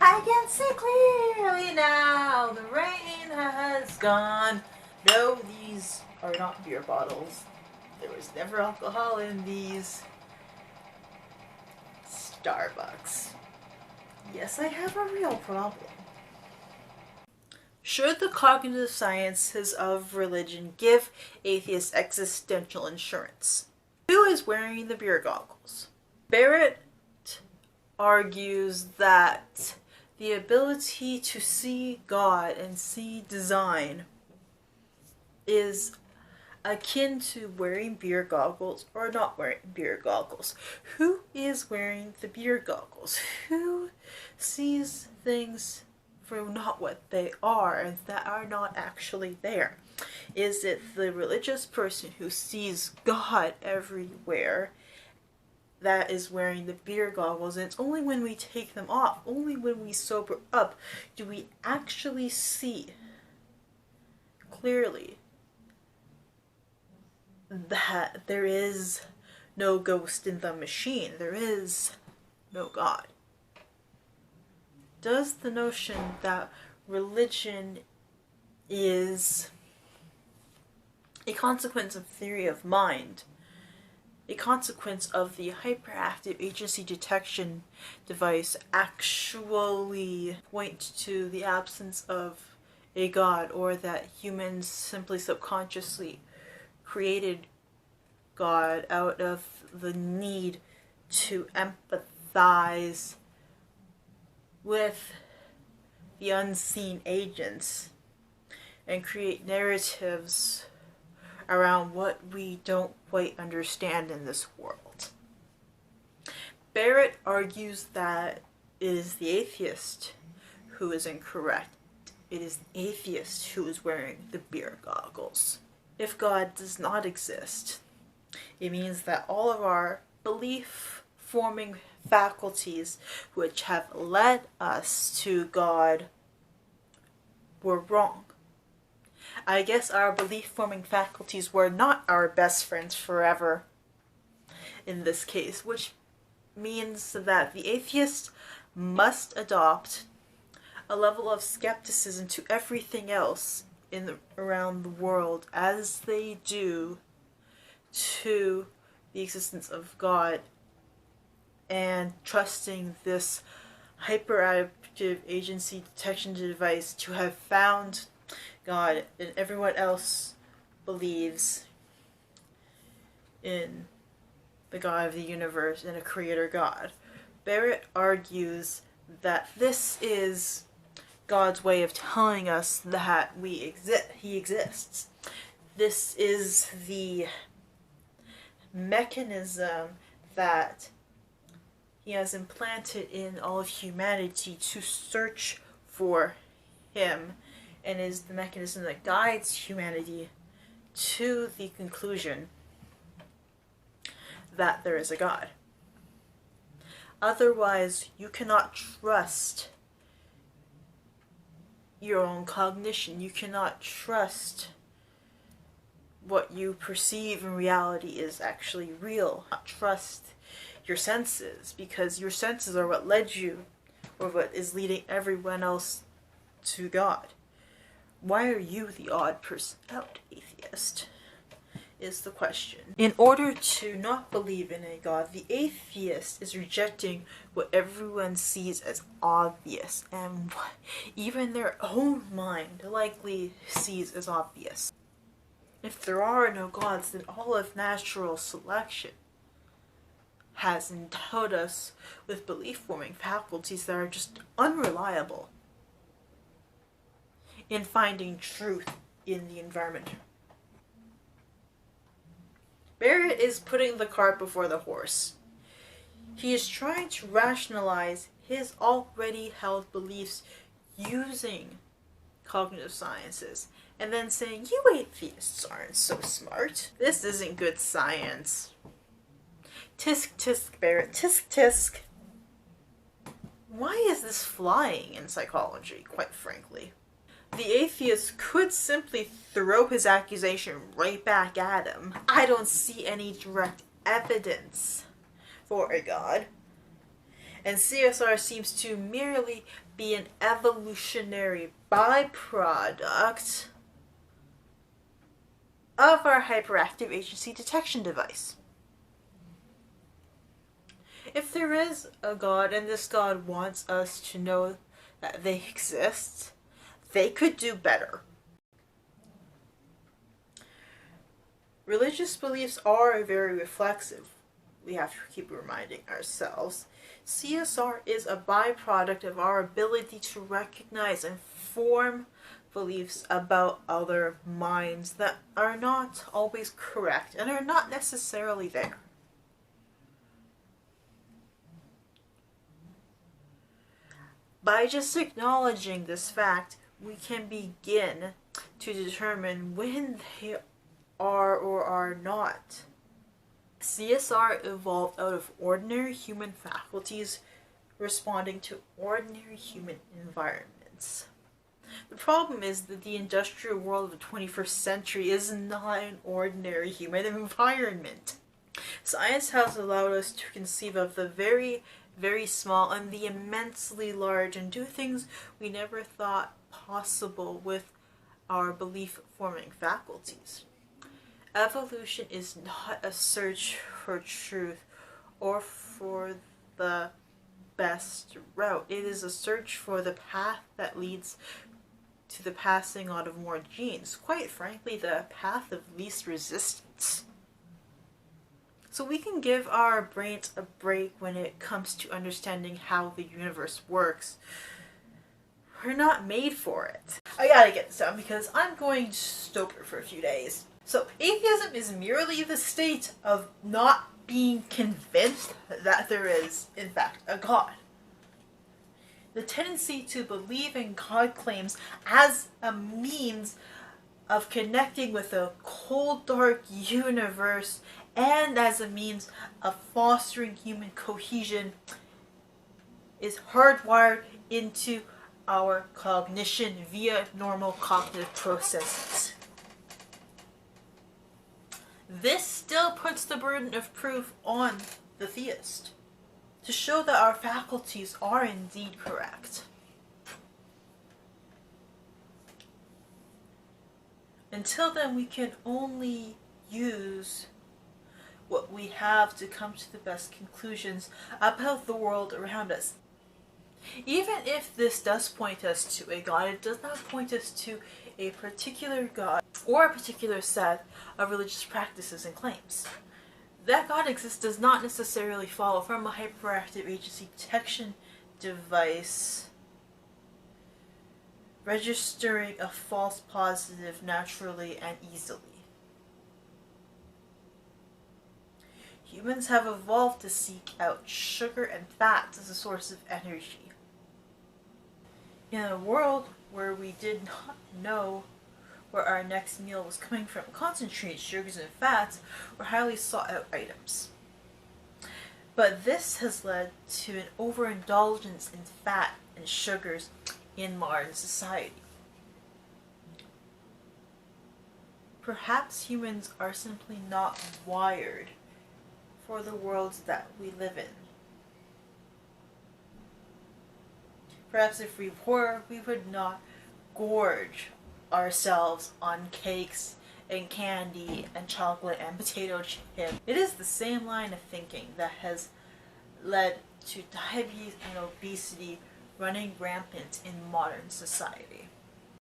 I can see clearly now, the rain has gone. No, these are not beer bottles. There was never alcohol in these. Starbucks. Yes, I have a real problem. Should the cognitive sciences of religion give atheists existential insurance? Who is wearing the beer goggles? Barrett argues that the ability to see God and see design is akin to wearing beer goggles or not wearing beer goggles. Who is wearing the beer goggles? Who sees things for not what they are and that are not actually there? Is it the religious person who sees God everywhere that is wearing the beer goggles? And it's only when we take them off, only when we sober up, do we actually see clearly that there is no ghost in the machine. There is no God. Does the notion that religion is a consequence of theory of mind, a consequence of the hyperactive agency detection device, actually point to the absence of a God, or that humans simply subconsciously created God out of the need to empathize with the unseen agents and create narratives around what we don't quite understand in this world? Barrett argues that it is the atheist who is incorrect. It is the atheist who is wearing the beer goggles. If God does not exist, it means that all of our belief-forming faculties which have led us to God were wrong. I guess our belief-forming faculties were not our best friends forever in this case, which means that the atheist must adopt a level of skepticism to everything else around the world as they do to the existence of God, and trusting this hyperactive agency detection device to have found God, and everyone else believes in the God of the universe and a creator God. Barrett argues that this is God's way of telling us that He exists. This is the mechanism that He has implanted in all of humanity to search for Him, and is the mechanism that guides humanity to the conclusion that there is a God. Otherwise, you cannot trust your own cognition. You cannot trust what you perceive in reality is actually real. Not trust your senses, because your senses are what led you, or what is leading everyone else to God. Why are you the odd person out, atheist? Is the question. In order to not believe in a God, the atheist is rejecting what everyone sees as obvious, and what even their own mind likely sees as obvious. If there are no gods, then all of natural selection has endowed us with belief-forming faculties that are just unreliable in finding truth in the environment. Barrett is putting the cart before the horse. He is trying to rationalize his already held beliefs using cognitive sciences, and then saying, you atheists aren't so smart. This isn't good science. Tisk tisk, Barrett, tisk tisk. Why is this flying in psychology, quite frankly? The atheist could simply throw his accusation right back at him. I don't see any direct evidence for a God. And CSR seems to merely be an evolutionary byproduct of our hyperactive agency detection device. If there is a God and this God wants us to know that they exist, they could do better. Religious beliefs are very reflexive. We have to keep reminding ourselves. CSR is a byproduct of our ability to recognize and form beliefs about other minds that are not always correct and are not necessarily there. By just acknowledging this fact, we can begin to determine when they are or are not. CSR evolved out of ordinary human faculties responding to ordinary human environments. The problem is that the industrial world of the 21st century is not an ordinary human environment. Science has allowed us to conceive of the very, very small and the immensely large and do things we never thought possible with our belief-forming faculties. Evolution is not a search for truth or for the best route. It is a search for the path that leads to the passing on of more genes. Quite frankly, the path of least resistance. So we can give our brains a break when it comes to understanding how the universe works. We're not made for it. I gotta get this out because I'm going stupid for a few days. So atheism is merely the state of not being convinced that there is, in fact, a God. The tendency to believe in God claims as a means of connecting with a cold, dark universe and as a means of fostering human cohesion is hardwired into our cognition via normal cognitive processes. This still puts the burden of proof on the theist to show that our faculties are indeed correct. Until then, we can only use what we have to come to the best conclusions about the world around us. Even if this does point us to a God, it does not point us to a particular God or a particular set of religious practices and claims. That God exists does not necessarily follow from a hyperactive agency detection device registering a false positive naturally and easily. Humans have evolved to seek out sugar and fats as a source of energy. In a world where we did not know where our next meal was coming from, concentrated sugars and fats were highly sought out items. But this has led to an overindulgence in fat and sugars in modern society. Perhaps humans are simply not wired for the worlds that we live in. Perhaps if we were, we would not gorge ourselves on cakes and candy and chocolate and potato chips. It is the same line of thinking that has led to diabetes and obesity running rampant in modern society.